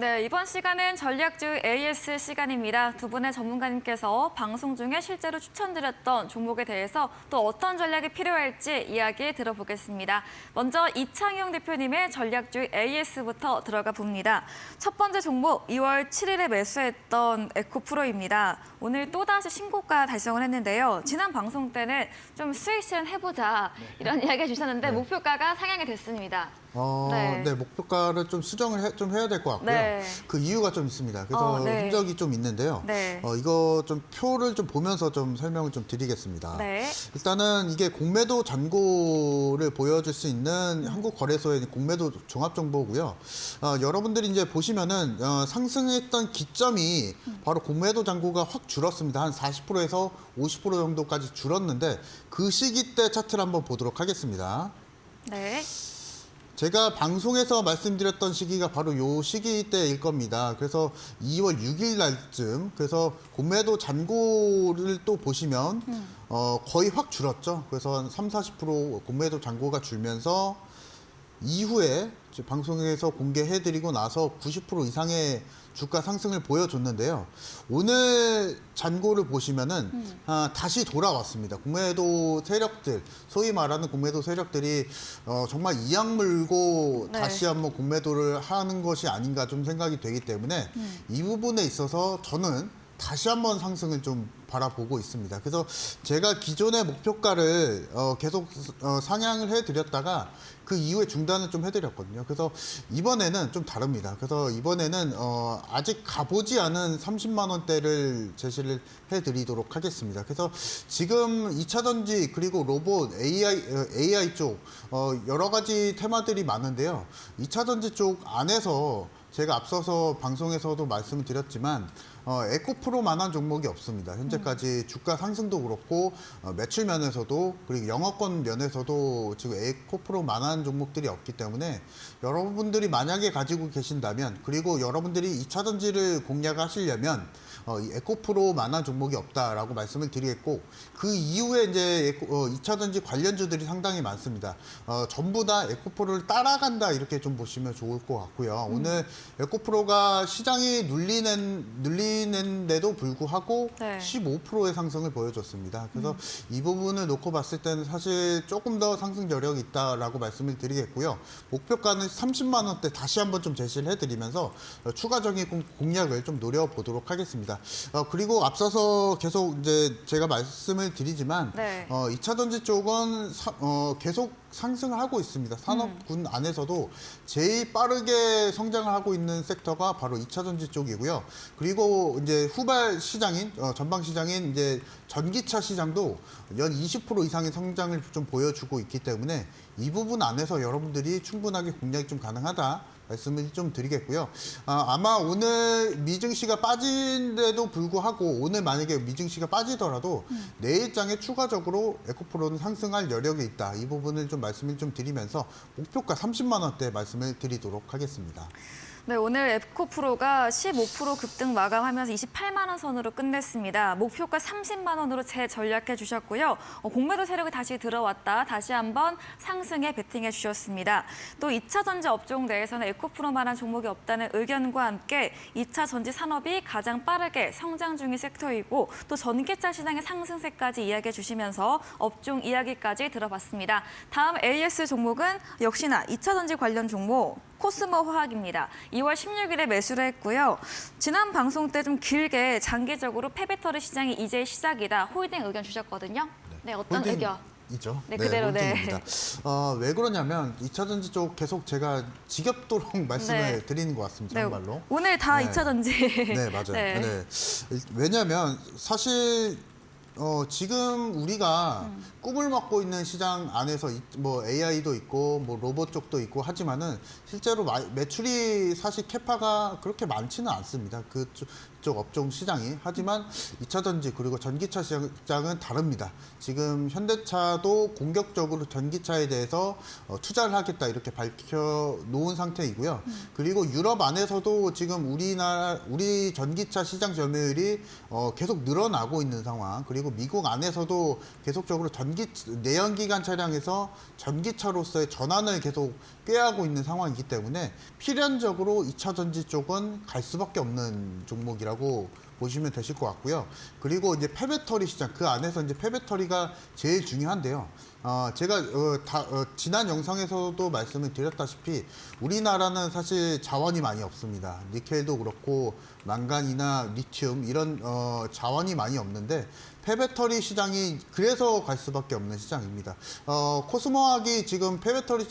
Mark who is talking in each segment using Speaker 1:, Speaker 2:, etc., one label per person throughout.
Speaker 1: 네, 이번 시간은 전략주 AS 시간입니다. 두 분의 전문가님께서 방송 중에 실제로 추천드렸던 종목에 대해서 또 어떤 전략이 필요할지 이야기 들어보겠습니다. 먼저 이창용 대표님의 전략주 AS부터 들어가 봅니다. 첫 번째 종목 2월 7일에 매수했던 에코프로입니다. 오늘 또다시 신고가 달성을 했는데요. 지난 방송 때는 좀 수익 실현해보자 이런 이야기 해주셨는데 목표가가 상향이 됐습니다.
Speaker 2: 네, 목표가를 좀 수정을 좀 해야 될 것 같고요.
Speaker 1: 네.
Speaker 2: 그 이유가 좀 있습니다. 그래서
Speaker 1: 네.
Speaker 2: 흔적이 좀 있는데요.
Speaker 1: 네.
Speaker 2: 이거 좀 표를 좀 보면서 좀 설명을 좀 드리겠습니다.
Speaker 1: 네.
Speaker 2: 일단은 이게 공매도 잔고를 보여줄 수 있는 한국거래소의 공매도 종합정보고요. 여러분들이 이제 보시면은 상승했던 기점이 바로 공매도 잔고가 확 줄었습니다. 한 40%에서 50% 정도까지 줄었는데 그 시기 때 차트를 한번 보도록 하겠습니다.
Speaker 1: 네.
Speaker 2: 제가 방송에서 말씀드렸던 시기가 바로 요 시기 때일 겁니다. 그래서 2월 6일 날쯤, 그래서 공매도 잔고를 또 보시면 거의 확 줄었죠. 그래서 한 30-40% 공매도 잔고가 줄면서 이후에 방송에서 공개해드리고 나서 90% 이상의 주가 상승을 보여줬는데요. 오늘 잔고를 보시면은 다시 돌아왔습니다. 공매도 세력들, 소위 말하는 공매도 세력들이 정말 이악 물고
Speaker 1: 네.
Speaker 2: 다시 한번 공매도를 하는 것이 아닌가 좀 생각이 되기 때문에 이 부분에 있어서 저는 다시 한번 상승을 좀 바라보고 있습니다. 그래서 제가 기존의 목표가를 계속 상향을 해드렸다가 그 이후에 중단을 좀 해드렸거든요. 그래서 이번에는 좀 다릅니다. 그래서 이번에는 아직 가보지 않은 30만 원대를 제시를 해드리도록 하겠습니다. 그래서 지금 2차 전지 그리고 로봇, AI 쪽 여러 가지 테마들이 많은데요. 2차 전지 쪽 안에서 제가 앞서서 방송에서도 말씀을 드렸지만 에코프로만한 종목이 없습니다. 현재까지 주가 상승도 그렇고 매출 면에서도 그리고 영업권 면에서도 지금 에코프로만한 종목들이 없기 때문에 여러분들이 만약에 가지고 계신다면 그리고 여러분들이 2차 전지를 공략하시려면 이 에코프로만한 종목이 없다라고 말씀을 드리겠고 그 이후에 이제 2차 전지 관련주들이 상당히 많습니다. 전부 다 에코프로를 따라간다 이렇게 좀 보시면 좋을 것 같고요. 오늘 에코프로가 시장이 눌리는데도 불구하고
Speaker 1: 네.
Speaker 2: 15%의 상승을 보여줬습니다. 그래서 이 부분을 놓고 봤을 때는 사실 조금 더 상승 여력이 있다라고 말씀을 드리겠고요. 목표가는 30만 원대 다시 한번 좀 제시를 해드리면서 추가적인 공략을 좀 노려보도록 하겠습니다. 그리고 앞서서 계속 이제 제가 말씀을 드리지만
Speaker 1: 네.
Speaker 2: 2차 전지 쪽은 계속 상승을 하고 있습니다. 산업군 안에서도 제일 빠르게 성장을 하고 있는 섹터가 바로 2차 전지 쪽이고요. 그리고 이제 후발 시장인 전방 시장인 이제 전기차 시장도 연 20% 이상의 성장을 좀 보여주고 있기 때문에 이 부분 안에서 여러분들이 충분하게 공략이 좀 가능하다. 말씀을 좀 드리겠고요. 아마 오늘 미증시가 빠진데도 불구하고 오늘 만약에 미증시가 빠지더라도 내일장에 추가적으로 에코프로는 상승할 여력이 있다. 이 부분을 좀 말씀을 좀 드리면서 목표가 30만 원대 말씀을 드리도록 하겠습니다.
Speaker 1: 네, 오늘 에코프로가 15% 급등 마감하면서 28만 원 선으로 끝냈습니다. 목표가 30만 원으로 재전략해 주셨고요. 공매도 세력이 다시 들어왔다. 다시 한번 상승에 베팅해 주셨습니다. 또 2차 전지 업종 내에서는 에코프로만한 종목이 없다는 의견과 함께 2차 전지 산업이 가장 빠르게 성장 중인 섹터이고 또 전기차 시장의 상승세까지 이야기해 주시면서 업종 이야기까지 들어봤습니다. 다음 AS 종목은 역시나 2차 전지 관련 종목 코스모 화학입니다. 2월 16일에 매수를 했고요. 지난 방송 때 좀 길게 장기적으로 폐배터리 시장이 이제 시작이다. 홀딩 의견 주셨거든요. 네, 어떤 의견?
Speaker 2: 이죠.
Speaker 1: 네, 그대로
Speaker 2: 홀딩입니다. 왜 그러냐면 2차 전지 쪽 계속 제가 지겹도록 말씀을 드리는 것 같습니다.
Speaker 1: 네,
Speaker 2: 정말로.
Speaker 1: 오늘 다
Speaker 2: 네.
Speaker 1: 2차 전지.
Speaker 2: 네, 맞아요.
Speaker 1: 네.
Speaker 2: 네. 왜냐하면 사실 지금 우리가 꿈을 먹고 있는 시장 안에서 뭐 AI도 있고 뭐 로봇 쪽도 있고 하지만은 실제로 매출이 사실 캐파가 그렇게 많지는 않습니다. 그쪽 업종 시장이. 하지만 2차 전지 그리고 전기차 시장은 다릅니다. 지금 현대차도 공격적으로 전기차에 대해서 투자를 하겠다 이렇게 밝혀 놓은 상태이고요. 그리고 유럽 안에서도 지금 우리 전기차 시장 점유율이 계속 늘어나고 있는 상황. 그리고 그리고 미국 안에서도 계속적으로 내연기관 차량에서 전기차로서의 전환을 계속 꾀하고 있는 상황이기 때문에 필연적으로 2차 전지 쪽은 갈 수밖에 없는 종목이라고 보시면 되실 것 같고요. 그리고 이제 폐배터리 시장, 그 안에서 이제 폐배터리가 제일 중요한데요. 제가 지난 영상에서도 말씀을 드렸다시피 우리나라는 사실 자원이 많이 없습니다. 니켈도 그렇고 망간이나 리튬 이런 자원이 많이 없는데 폐배터리 시장이 그래서 갈 수밖에 없는 시장입니다. 코스모학이 지금 폐배터리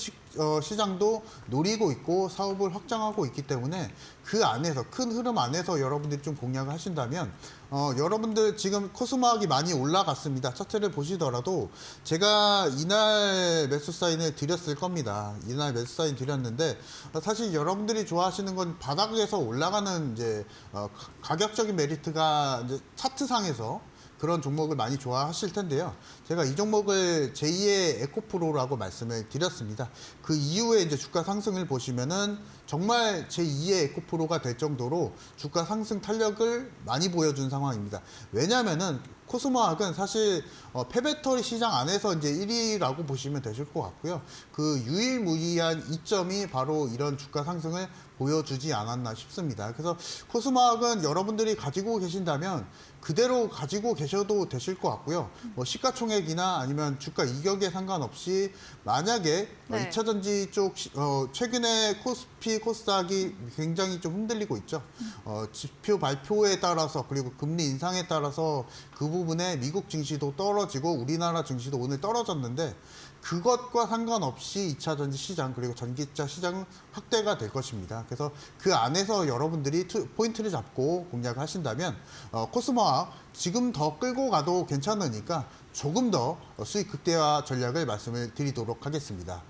Speaker 2: 시장도 노리고 있고 사업을 확장하고 있기 때문에 그 안에서 큰 흐름 안에서 여러분들이 좀 공략을 하신다면 여러분들 지금 코스모학이 많이 올라갔습니다. 차트를 보시더라도 제가 이날 매수 사인을 드렸을 겁니다. 이날 매수 사인 드렸는데 사실 여러분들이 좋아하시는 건 바닥에서 올라가는 이제 가격적인 메리트가 이제 차트상에서 그런 종목을 많이 좋아하실 텐데요. 제가 이 종목을 제2의 에코프로라고 말씀을 드렸습니다. 그 이후에 이제 주가 상승을 보시면은 정말 제2의 에코프로가 될 정도로 주가 상승 탄력을 많이 보여준 상황입니다. 왜냐면은 코스모학은 사실 폐배터리 시장 안에서 이제 1위라고 보시면 되실 것 같고요. 그 유일무이한 이점이 바로 이런 주가 상승을 보여주지 않았나 싶습니다. 그래서 코스모학은 여러분들이 가지고 계신다면 그대로 가지고 계셔도 되실 것 같고요. 뭐 시가총액이나 아니면 주가 이격에 상관없이 만약에
Speaker 1: 네.
Speaker 2: 2차 전지 쪽 최근에 코스피, 코스닥이 굉장히 좀 흔들리고 있죠. 지표 발표에 따라서 그리고 금리 인상에 따라서 그 부분에 미국 증시도 떨어지고 우리나라 증시도 오늘 떨어졌는데 그것과 상관없이 2차 전지 시장 그리고 전기차 시장은 확대가 될 것입니다. 그래서 그 안에서 여러분들이 포인트를 잡고 공략을 하신다면 코스모학 지금 더 끌고 가도 괜찮으니까 조금 더 수익 극대화 전략을 말씀을 드리도록 하겠습니다.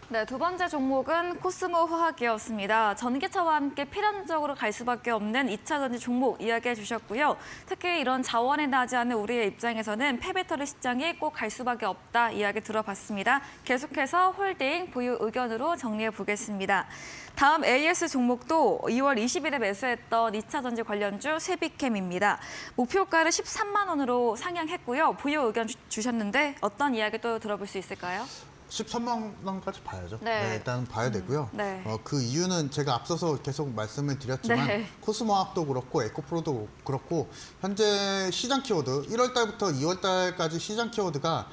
Speaker 1: 네, 두 번째 종목은 코스모 화학이었습니다. 전기차와 함께 필연적으로 갈 수밖에 없는 2차 전지 종목 이야기해 주셨고요. 특히 이런 자원이 나지 않는 우리의 입장에서는 폐배터리 시장이 꼭 갈 수밖에 없다 이야기 들어봤습니다. 계속해서 홀딩 보유 의견으로 정리해 보겠습니다. 다음 AS 종목도 2월 20일에 매수했던 2차 전지 관련주 세비캠입니다. 목표가를 13만 원으로 상향했고요. 보유 의견 주셨는데 어떤 이야기 또 들어볼 수 있을까요?
Speaker 2: 13만 원까지 봐야죠.
Speaker 1: 네.
Speaker 2: 일단 봐야 되고요.
Speaker 1: 네.
Speaker 2: 그 이유는 제가 앞서서 계속 말씀을 드렸지만
Speaker 1: 네.
Speaker 2: 코스모학도 그렇고 에코프로도 그렇고 현재 시장 키워드 1월 달부터 2월 달까지 시장 키워드가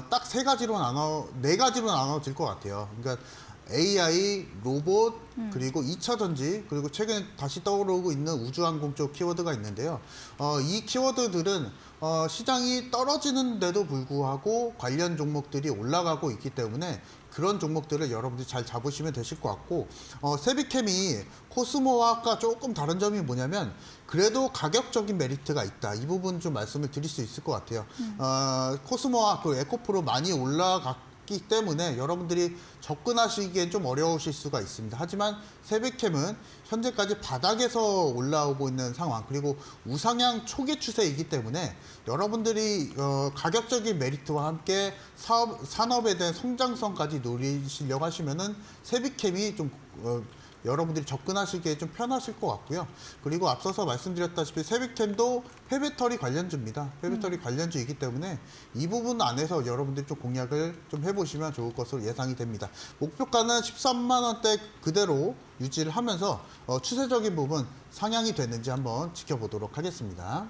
Speaker 2: 딱 네 가지로 나눠질 것 같아요. 그러니까 AI, 로봇, 그리고 2차 전지, 그리고 최근에 다시 떠오르고 있는 우주항공 쪽 키워드가 있는데요. 이 키워드들은 시장이 떨어지는데도 불구하고 관련 종목들이 올라가고 있기 때문에 그런 종목들을 여러분들이 잘 잡으시면 되실 것 같고 세비캠이 코스모학과 조금 다른 점이 뭐냐면 그래도 가격적인 메리트가 있다. 이 부분 좀 말씀을 드릴 수 있을 것 같아요. 코스모학, 그 에코프로 많이 올라갔기 때문에 여러분들이 접근하시기엔 좀 어려우실 수가 있습니다. 하지만 세비캠은 현재까지 바닥에서 올라오고 있는 상황 그리고 우상향 초기 추세이기 때문에 여러분들이 가격적인 메리트와 함께 산업에 대한 성장성까지 노리시려고 하시면은 세비캠이 좀 여러분들이 접근하시기에 좀 편하실 것 같고요. 그리고 앞서서 말씀드렸다시피 세비캠도 폐배터리 관련주입니다. 폐배터리 관련주이기 때문에 이 부분 안에서 여러분들이 좀 공략을 좀 해보시면 좋을 것으로 예상이 됩니다. 목표가는 13만 원대 그대로 유지를 하면서 추세적인 부분 상향이 됐는지 한번 지켜보도록 하겠습니다.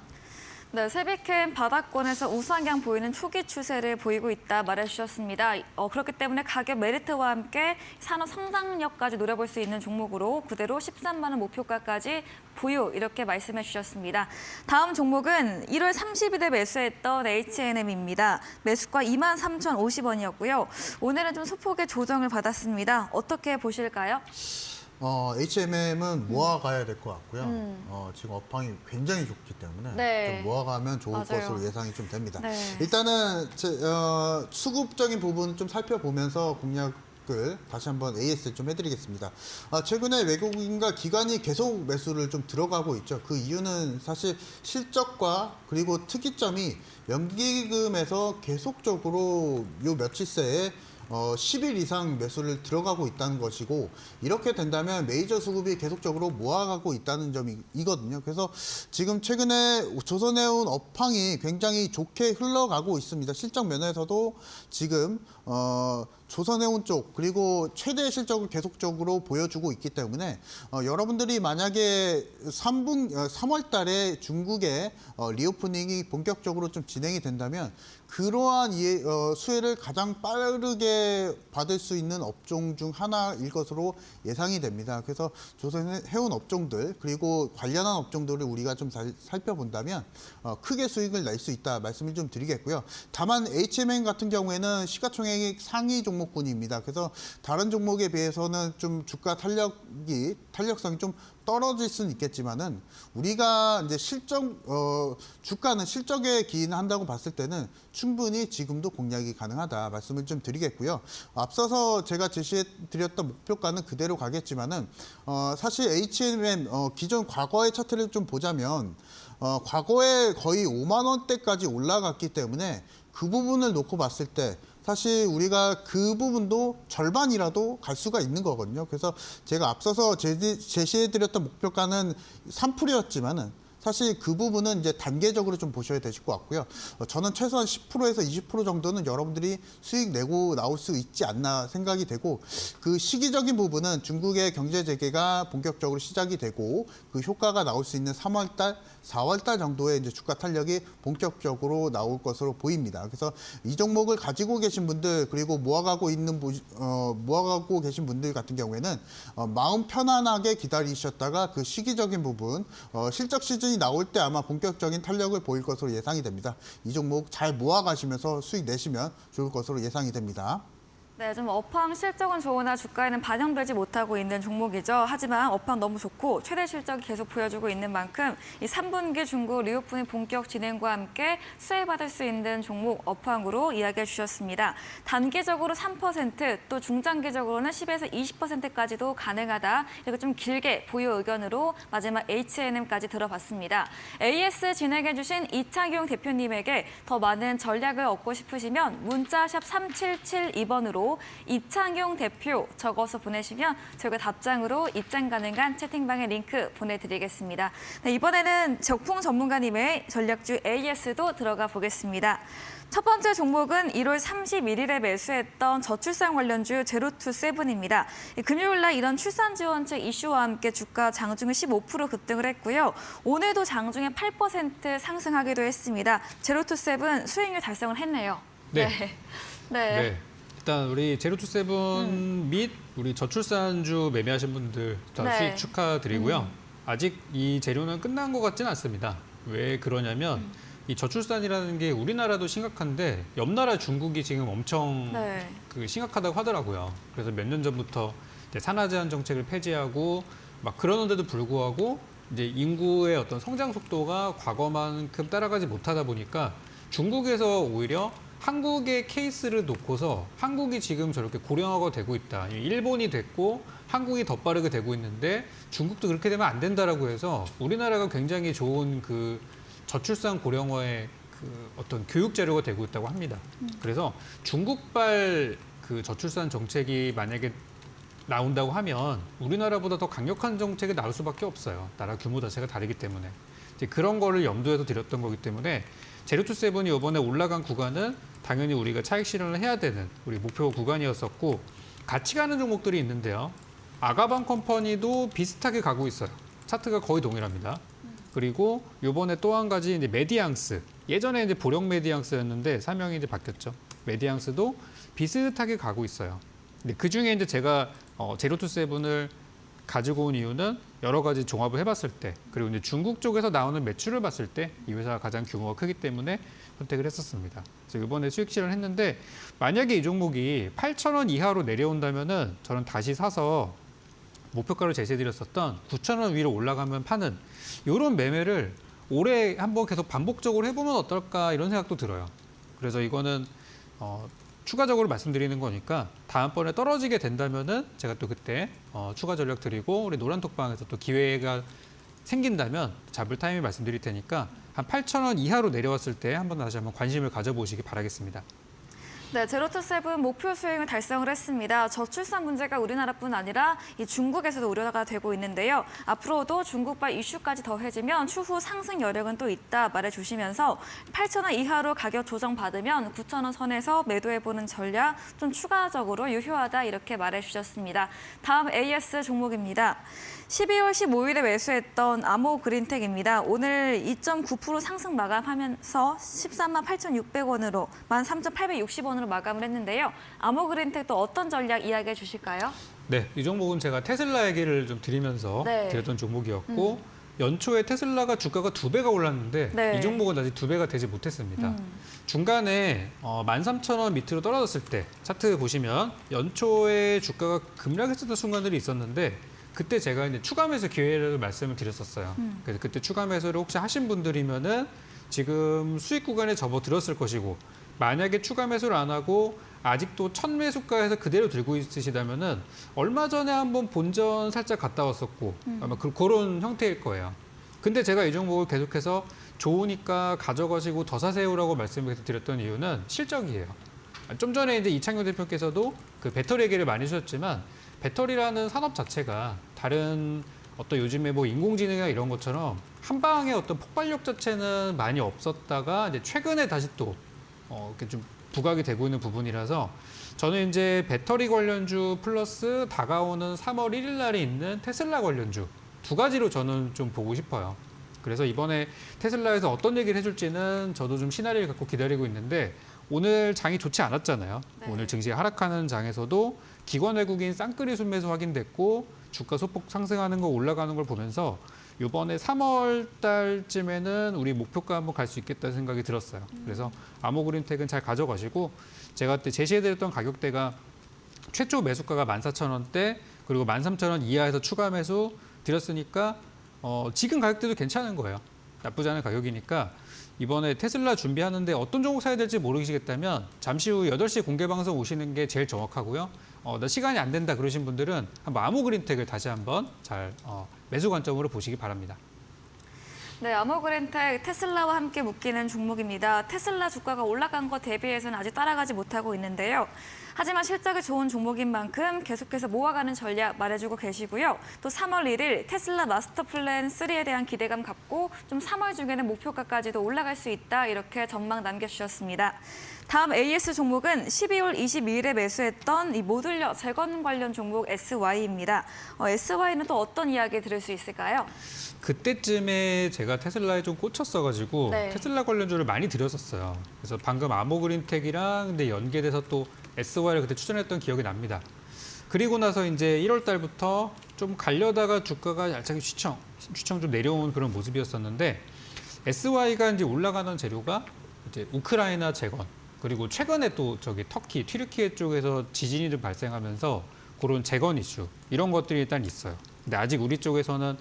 Speaker 1: 네, 세비캠 바닥권에서 우상향 보이는 초기 추세를 보이고 있다 말해주셨습니다. 그렇기 때문에 가격 메리트와 함께 산업 성장력까지 노려볼 수 있는 종목으로 그대로 13만 원 목표가까지 보유 이렇게 말씀해 주셨습니다. 다음 종목은 1월 30일에 매수했던 H&M입니다. 매수가 23,050원이었고요. 오늘은 좀 소폭의 조정을 받았습니다. 어떻게 보실까요?
Speaker 2: H&M은 모아가야 될 것 같고요. 지금 업황이 굉장히 좋기 때문에
Speaker 1: 네.
Speaker 2: 좀 모아가면 좋을
Speaker 1: 맞아요.
Speaker 2: 것으로 예상이 좀 됩니다.
Speaker 1: 네.
Speaker 2: 일단은 수급적인 부분 좀 살펴보면서 공략을 다시 한번 AS 좀 해드리겠습니다. 최근에 외국인과 기관이 계속 매수를 좀 들어가고 있죠. 그 이유는 사실 실적과 그리고 특이점이 연기금에서 계속적으로 요 며칠 새에 10일 이상 매수를 들어가고 있다는 것이고 이렇게 된다면 메이저 수급이 계속적으로 모아가고 있다는 점이거든요. 그래서 지금 최근에 조선해운 업황이 굉장히 좋게 흘러가고 있습니다. 실적 면에서도 지금 조선해운 쪽 그리고 최대 실적을 계속적으로 보여주고 있기 때문에 여러분들이 만약에 3월 달에 중국의 리오프닝이 본격적으로 좀 진행이 된다면 그러한 수혜를 가장 빠르게 받을 수 있는 업종 중 하나일 것으로 예상이 됩니다. 그래서 조선해운 업종들 그리고 관련한 업종들을 우리가 좀 살펴본다면 크게 수익을 낼 수 있다 말씀을 좀 드리겠고요. 다만 HMM 같은 경우에는 시가총액 상위 종목군입니다. 그래서 다른 종목에 비해서는 좀 주가 탄력성이 좀 떨어질 수는 있겠지만은 우리가 이제 주가는 실적에 기인한다고 봤을 때는 충분히 지금도 공략이 가능하다 말씀을 좀 드리겠고요. 앞서서 제가 제시해드렸던 목표가는 그대로 가겠지만은 사실 HMM 기존 과거의 차트를 좀 보자면 과거에 거의 5만 원대까지 올라갔기 때문에 그 부분을 놓고 봤을 때 사실 우리가 그 부분도 절반이라도 갈 수가 있는 거거든요. 그래서 제가 앞서서 제시해드렸던 목표가는 3%였지만은 사실 그 부분은 이제 단계적으로 좀 보셔야 되실 것 같고요. 저는 최소한 10%에서 20% 정도는 여러분들이 수익 내고 나올 수 있지 않나 생각이 되고 그 시기적인 부분은 중국의 경제 재개가 본격적으로 시작이 되고 그 효과가 나올 수 있는 3월 달, 4월 달 정도에 이제 주가 탄력이 본격적으로 나올 것으로 보입니다. 그래서 이 종목을 가지고 계신 분들 그리고 모아가고 계신 분들 같은 경우에는 마음 편안하게 기다리셨다가 그 시기적인 부분 실적 시즌이 나올 때 아마 본격적인 탄력을 보일 것으로 예상이 됩니다. 이 종목 잘 모아가시면서 수익 내시면 좋을 것으로 예상이 됩니다.
Speaker 1: 네, 좀 업황 실적은 좋으나 주가에는 반영되지 못하고 있는 종목이죠. 하지만 업황 너무 좋고 최대 실적이 계속 보여주고 있는 만큼 이 3분기 중국 리오프닝 본격 진행과 함께 수혜받을 수 있는 종목 업황으로 이야기해 주셨습니다. 단기적으로 3%, 또 중장기적으로는 10에서 20%까지도 가능하다. 이렇게 좀 길게 보유 의견으로 마지막 H&M까지 들어봤습니다. AS 진행해 주신 이창용 대표님에게 더 많은 전략을 얻고 싶으시면 문자샵 3772번으로 이창용 대표 적어서 보내시면 저희가 답장으로 입장 가능한 채팅방에 링크 보내드리겠습니다. 네, 이번에는 적풍 전문가님의 전략주 AS도 들어가 보겠습니다. 첫 번째 종목은 1월 31일에 매수했던 저출산 관련주 제로투세븐입니다. 금요일 날 이런 출산 지원책 이슈와 함께 주가 장중에 15% 급등을 했고요. 오늘도 장중에 8% 상승하기도 했습니다. 제로투세븐 수익률 달성을 했네요.
Speaker 3: 네.
Speaker 1: 네.
Speaker 3: 일단 우리 제로투세븐 및 우리 저출산주 매매하신 분들 다
Speaker 1: 네.
Speaker 3: 수익 축하드리고요. 아직 이 재료는 끝난 것 같지는 않습니다. 왜 그러냐면 이 저출산이라는 게 우리나라도 심각한데 옆 나라 중국이 지금 엄청
Speaker 1: 네.
Speaker 3: 심각하다고 하더라고요. 그래서 몇 년 전부터 이제 산하 제한 정책을 폐지하고 막 그러는데도 불구하고 이제 인구의 어떤 성장 속도가 과거만큼 따라가지 못하다 보니까 중국에서 오히려 한국의 케이스를 놓고서 한국이 지금 저렇게 고령화가 되고 있다. 일본이 됐고 한국이 더 빠르게 되고 있는데 중국도 그렇게 되면 안 된다라고 해서 우리나라가 굉장히 좋은 그 저출산 고령화의 그 어떤 교육 자료가 되고 있다고 합니다. 그래서 중국발 그 저출산 정책이 만약에 나온다고 하면 우리나라보다 더 강력한 정책이 나올 수밖에 없어요. 나라 규모 자체가 다르기 때문에. 이제 그런 거를 염두에서 드렸던 거기 때문에 제로투세븐이 이번에 올라간 구간은 당연히 우리가 차익 실현을 해야 되는 우리 목표 구간이었었고 같이 가는 종목들이 있는데요. 아가방 컴퍼니도 비슷하게 가고 있어요. 차트가 거의 동일합니다. 그리고 이번에 또 한 가지 이제 메디앙스. 예전에 이제 보령 메디앙스였는데 사명이 이제 바뀌었죠. 메디앙스도 비슷하게 가고 있어요. 근데 그 중에 이제 제가 제로투세븐을 가지고 온 이유는 여러 가지 종합을 해봤을 때 그리고 이제 중국 쪽에서 나오는 매출을 봤을 때 이 회사가 가장 규모가 크기 때문에 선택을 했었습니다. 그래서 이번에 수익 실현했는데 만약에 이 종목이 8,000원 이하로 내려온다면은 저는 다시 사서 목표가를 제시해드렸었던 9,000원 위로 올라가면 파는 이런 매매를 올해 한번 계속 반복적으로 해보면 어떨까 이런 생각도 들어요. 그래서 이거는 추가적으로 말씀드리는 거니까 다음번에 떨어지게 된다면은 제가 또 그때 추가 전략 드리고 우리 노란톡방에서 또 기회가 생긴다면 잡을 타이밍 말씀드릴 테니까 한 8,000원 이하로 내려왔을 때 다시 한번 관심을 가져보시기 바라겠습니다.
Speaker 1: 네, 제로투세븐 목표 수익을 달성을 했습니다. 저출산 문제가 우리나라뿐 아니라 이 중국에서도 우려가 되고 있는데요. 앞으로도 중국발 이슈까지 더해지면 추후 상승 여력은 또 있다 말해주시면서 8,000원 이하로 가격 조정받으면 9,000원 선에서 매도해보는 전략 좀 추가적으로 유효하다 이렇게 말해주셨습니다. 다음 AS 종목입니다. 12월 15일에 매수했던 아모그린텍입니다. 오늘 2.9% 상승 마감하면서 13만 8,600원으로 13,860원으로 마감을 했는데요. 아모그린텍도 어떤 전략 이야기해 주실까요?
Speaker 3: 네, 이 종목은 제가 테슬라 얘기를 좀 드리면서
Speaker 1: 네.
Speaker 3: 드렸던 종목이었고 연초에 테슬라가 주가가 2배가 올랐는데
Speaker 1: 네.
Speaker 3: 이 종목은 아직 2배가 되지 못했습니다. 중간에 13,000원 밑으로 떨어졌을 때 차트 보시면 연초에 주가가 급락했었던 순간들이 있었는데 그때 제가 이제 추가 매수 기회를 말씀을 드렸었어요. 그래서 그때 추가 매수를 혹시 하신 분들이면은 지금 수익 구간에 접어들었을 것이고 만약에 추가 매수를 안 하고 아직도 첫 매수가에서 그대로 들고 있으시다면은 얼마 전에 한번 본전 살짝 갔다 왔었고 아마 그런 형태일 거예요. 근데 제가 이 종목을 계속해서 좋으니까 가져가시고 더 사세요라고 말씀을 드렸던 이유는 실적이에요. 좀 전에 이제 이창용 대표께서도 그 배터리 얘기를 많이 주셨지만 배터리라는 산업 자체가 다른 어떤 요즘에 뭐 인공지능이나 이런 것처럼 한 방에 어떤 폭발력 자체는 많이 없었다가 이제 최근에 다시 또 이렇게 좀 부각이 되고 있는 부분이라서 저는 이제 배터리 관련주 플러스 다가오는 3월 1일 날에 있는 테슬라 관련주 두 가지로 저는 좀 보고 싶어요. 그래서 이번에 테슬라에서 어떤 얘기를 해줄지는 저도 좀 시나리오를 갖고 기다리고 있는데 오늘 장이 좋지 않았잖아요.
Speaker 1: 네.
Speaker 3: 오늘 증시가 하락하는 장에서도 기관 외국인 쌍끌이 순매수 확인됐고 주가 소폭 상승하는 거 올라가는 걸 보면서 이번에 3월 달쯤에는 우리 목표가 한번 갈 수 있겠다는 생각이 들었어요. 그래서 아모그린텍은 잘 가져가시고 제가 그때 제시해드렸던 가격대가 최초 매수가가 14,000원대 그리고 13,000원 이하에서 추가 매수 드렸으니까 지금 가격대도 괜찮은 거예요. 나쁘지 않은 가격이니까 이번에 테슬라 준비하는데 어떤 종목 사야 될지 모르시겠다면 잠시 후 8시 공개 방송 오시는 게 제일 정확하고요. 나 시간이 안 된다 그러신 분들은 한번 아모그린텍을 다시 한번 잘 매수 관점으로 보시기 바랍니다.
Speaker 1: 네, 아모그린텍 테슬라와 함께 묶이는 종목입니다. 테슬라 주가가 올라간 것 대비해서는 아직 따라가지 못하고 있는데요. 하지만 실적이 좋은 종목인 만큼 계속해서 모아가는 전략 말해주고 계시고요. 또 3월 1일 테슬라 마스터 플랜 3에 대한 기대감 갖고 좀 3월 중에는 목표가까지도 올라갈 수 있다 이렇게 전망 남겨주셨습니다. 다음 AS 종목은 12월 22일에 매수했던 이 모듈러 재건 관련 종목 SY입니다. SY는 또 어떤 이야기 들을 수 있을까요?
Speaker 3: 그때쯤에 제가 테슬라에 좀 꽂혔어가지고
Speaker 1: 네.
Speaker 3: 테슬라 관련주를 많이 드렸었어요. 그래서 방금 아모그린텍이랑 근데 연계돼서 또 SY를 그때 추천했던 기억이 납니다. 그리고 나서 이제 1월 달부터 좀 가려다가 주가가 얄짤하게 휘청 좀 내려온 그런 모습이었었는데 SY가 이제 올라가는 재료가 이제 우크라이나 재건 그리고 최근에 또 저기 터키, 튀르키예 쪽에서 지진이 좀 발생하면서 그런 재건 이슈 이런 것들이 일단 있어요. 근데 아직 우리 쪽에서는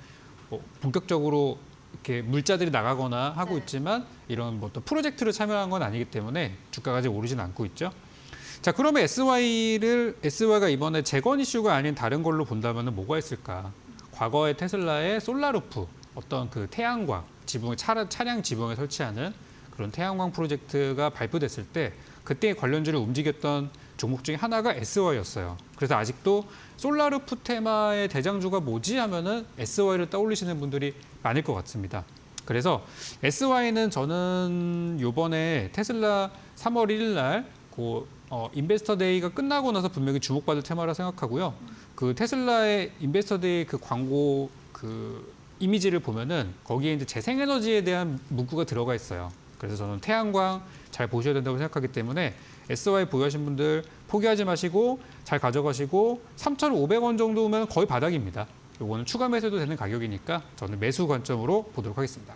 Speaker 3: 본격적으로 이렇게 물자들이 나가거나 하고
Speaker 1: 네.
Speaker 3: 있지만 이런 뭐 또 프로젝트를 참여한 건 아니기 때문에 주가가 아직 오르진 않고 있죠. 자, 그러면 SY가 이번에 재건 이슈가 아닌 다른 걸로 본다면 뭐가 있을까? 과거에 테슬라의 솔라루프, 어떤 그 태양광, 차량 지붕에 설치하는 그런 태양광 프로젝트가 발표됐을 때 그때 관련주를 움직였던 종목 중에 하나가 SY였어요. 그래서 아직도 솔라루프 테마의 대장주가 뭐지 하면은 SY를 떠올리시는 분들이 많을 것 같습니다. 그래서 SY는 저는 요번에 테슬라 3월 1일 날 인베스터 데이가 끝나고 나서 분명히 주목받을 테마라 생각하고요. 그 테슬라의 인베스터 데이 그 광고 그 이미지를 보면은 거기에 이제 재생에너지에 대한 문구가 들어가 있어요. 그래서 저는 태양광 잘 보셔야 된다고 생각하기 때문에 SY 보유하신 분들 포기하지 마시고 잘 가져가시고 3,500원 정도면 거의 바닥입니다. 이거는 추가 매수도 되는 가격이니까 저는 매수 관점으로 보도록 하겠습니다.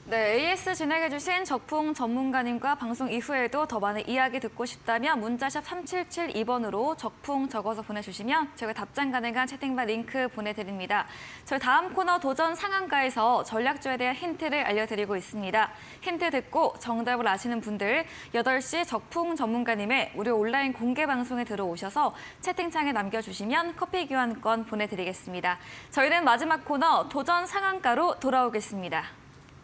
Speaker 1: 네, AS 진행해주신 적풍 전문가님과 방송 이후에도 더 많은 이야기 듣고 싶다면 문자샵 3772번으로 적풍 적어서 보내주시면 저희가 답장 가능한 채팅방 링크 보내드립니다. 저희 다음 코너 도전 상한가에서 전략주에 대한 힌트를 알려드리고 있습니다. 힌트 듣고 정답을 아시는 분들 8시 적풍 전문가님의 무료 온라인 공개 방송에 들어오셔서 채팅창에 남겨주시면 커피 교환권 보내드리겠습니다. 저희는 마지막 코너 도전 상한가로 돌아오겠습니다.